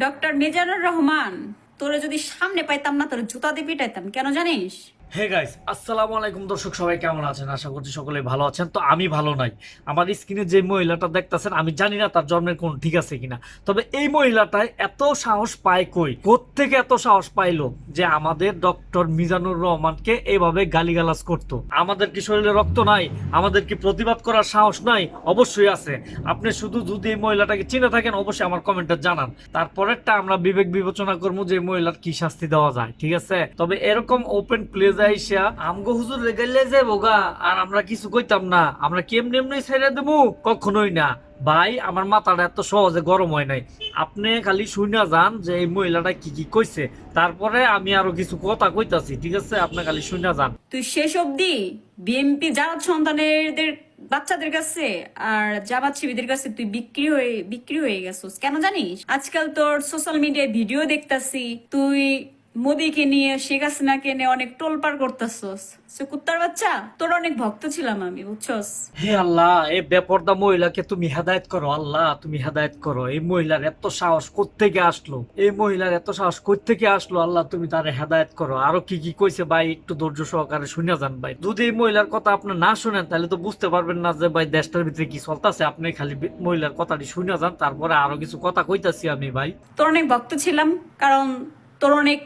Doctor Mizanur Rahman, তোরে যদি সামনে পাইতাম না তোর জুতা দিয়ে পিটাইতাম, কেন জানিস? হে গাইস, আসসালামু আলাইকুম। দর্শক সবাই কেমন আছেন? আশা করছি সকলে ভালো আছেন। তো আমি ভালো নাই। আমার স্ক্রিনে যে মহিলাটা দেখতাছেন, আমি জানি না তার জন্মের কোন ঠিক আছে কিনা, তবে এই মহিলাটাই এত সাহস পায় কই, কোত্থেকে এত সাহস পাইলো যে আমাদের ডক্টর মিজানুর রহমানকে এইভাবে গালিগালাজ করতো? আমাদের কি শরীরে রক্ত নাই? আমাদের কি প্রতিবাদ করার সাহস নাই? অবশ্যই আছে। আপনি শুধু যদি এই মহিলাটাকে চিনে থাকেন অবশ্যই আমার কমেন্টে জানান, তারপরেরটা আমরা বিবেক বিবেচনা করবো যে এই মহিলার কি শাস্তি দেওয়া যায়, ঠিক আছে? তবে এরকম ওপেন প্লেস আইসা আমগো হুজুর রেগাইলে যাবো গা, আর আমরা কিছু কইতাম না, আমরা কেমনে এমনি ছেড়ে দেবো? কখনোই না ভাই, আমার মাথাটা এত সহজে গরম হয় নাই। আপনি খালি শুনে যান যে এই মহিলাটা কি কি কইছে, তারপরে আমি আরো কিছু কথা কইতাছি, ঠিক আছে? আপনি খালি শুনে যান। তুই শেষ অবধি বিএনপি জামাত সন্তানের বাচ্চাদের কাছে আর জামাত শিবিদের কাছে তুই বিক্রি হয়ে গেছিস, কেন জানিস? আজকাল তোর সোশ্যাল মিডিয়ায় ভিডিও দেখতাছি, তুই মোদিকে নিয়ে শেখ হাসিনাকে নিয়ে অনেক টোলপার করতেছস। কুত্তার বাচ্চা, তোর অনেক ভক্ত ছিলাম আমি, বুঝছস? হে আল্লাহ, এই বেপরদা মহিলাকে তুমি হেদায়েত করো। আল্লাহ, তুমি হেদায়েত করো। এই মহিলার এত সাহস কোত্থেকে আসলো? এই মহিলার এত সাহস কোত্থেকে আসলো? আল্লাহ, তুমি তারে হেদায়েত করো। আরো কি কি কইছে ভাই, একটু ধৈর্য সহকারে শুনে যান ভাই। যদি এই মহিলার কথা আপনি না শুনেন তাহলে তো বুঝতে পারবেন না যে ভাই দেশটার ভিতরে কি চলতেছে। আপনি খালি মহিলার কথাটি শুনে যান, তারপরে আরো কিছু কথা কইতাছি আমি ভাই। তোর অনেক ভক্ত ছিলাম, কারণ তোর অনেক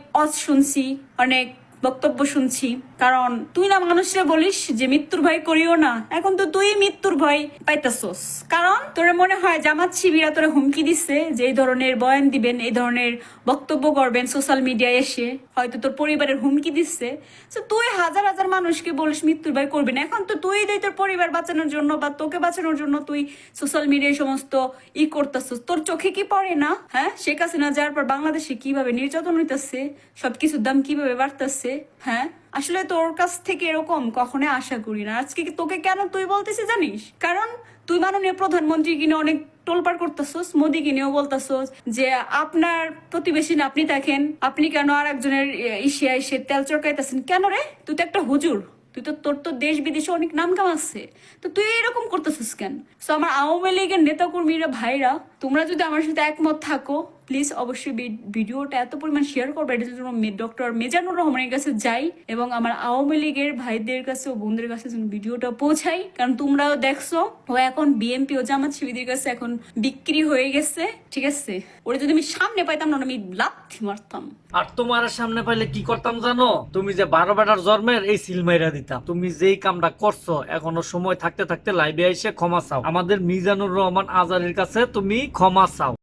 শুনছি, অনেক বক্তব্য শুনছি। কারণ তুই না মানুষরা বলিস যে মৃত্যুর ভয় করিও না, এখন তো তুই মৃত্যুর ভয় পাইতাছস। কারণ তোরে মনে হয় জামাত শিবিরা তোরে হুমকি দিচ্ছে যে এই ধরনের বয়ান দিবেন, এই ধরনের বক্তব্য করবেন সোশ্যাল মিডিয়ায় এসে, হয়তো তোর পরিবারের হুমকি দিচ্ছে। তো তুই হাজার হাজার মানুষকে বলিস মৃত্যুর ভয় করবি না, এখন তো তুই তোর পরিবার বাঁচানোর জন্য বা তোকে বাঁচানোর জন্য তুই সোশ্যাল মিডিয়ায় সমস্ত করতেছস। তোর চোখে কি পড়ে না? হ্যাঁ, শেখ হাসিনা যাওয়ার পর বাংলাদেশে কিভাবে নির্যাতন হইতেছে, সবকিছুর দাম কিভাবে বাড়তেছে। হ্যাঁ, আসলে তোর কাছ থেকে এরকম কখনো আশা করি না। আজকে তোকে কেন তুই বলতেছিস জানিস? কারণ তুই মাননীয় প্রধানমন্ত্রী কিনে অনেক টোলপার করতেছস, মোদি কিনেও বলতেছস যে আপনার প্রতিবেশী না আপনি দেখেন, আপনি কেন আর একজনের ইসিয়া এসে তেল চরকাইতেছেন কেন রে? তুই তো একটা হুজুর, তুই তো তোর তো দেশ বিদেশে অনেক নাম কামাচ্ছে, তো তুই এরকম করতেছিস কেন? সো আমার আওয়ামী লীগের নেতা কর্মীরা ভাইরা, তোমরা যদি আমার সাথে একমত থাকো প্লিজ অবশ্যই ভিডিওটা এত পরিমাণ শেয়ার করবে, এটা যেন ডক্টর মিজানুর রহমানের কাছে যাই এবং আমার আওয়ামী লীগের ভাইদের কাছে ও বোনদের কাছে যেন ভিডিওটা পৌঁছাই। কারণ তোমরাও দেখছো ও এখন বিএনপি ও জামাত শিবিদের কাছে এখন বিক্রি হয়ে গেছে, ঠিক আছে? ওরা যদি আমি সামনে পাইতাম না, আমি লাথি মারতাম। আর তোমার সামনে পাইলে কি করতাম জানো? তুমি যে 12 বেটার জন্মের এই সিল মাইরা দিতাম। তুমি যেই কামটা করছো, এখনো সময় থাকতে থাকতে লাইভে এসে ক্ষমা চাও, আমাদের মিজানুর রহমান আজারের কাছে তুমি ক্ষমা চাও।